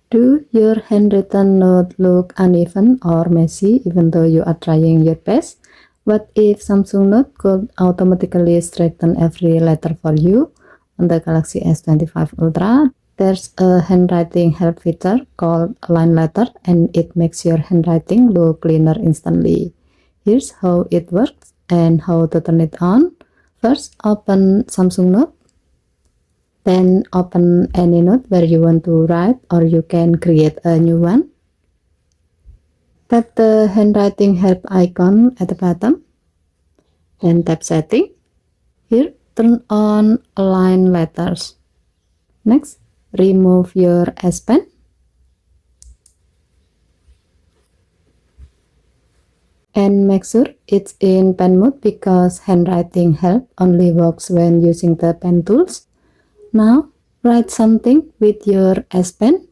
Do your handwritten note look uneven or messy even though you are trying your best? What if Samsung Note could automatically straighten every letter for you? On the Galaxy S25 Ultra, there's a handwriting help feature called Line Letter, and it makes your handwriting look cleaner instantly. Here's how it works and how to turn it on. First, open Samsung Note. Then open any note where you want to write, or you can create a new one. Tap the handwriting help icon at the bottom. Then tap setting. Here, turn on align letters. Next, remove your S Pen. And make sure it's in pen mode because handwriting help only works when using the pen tools. Now, write something with your S Pen.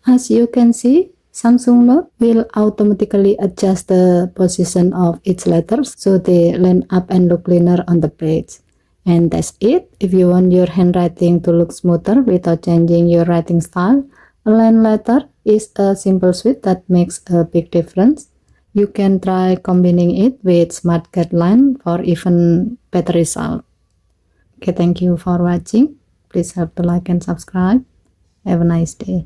As you can see, Samsung Note will automatically adjust the position of its letters so they line up and look cleaner on the page. And that's it. If you want your handwriting to look smoother without changing your writing style, Align Letter is a simple switch that makes a big difference. You can try combining it with Smart Guideline for even better result. Okay, thank you for watching. Please help to like and subscribe. Have a nice day.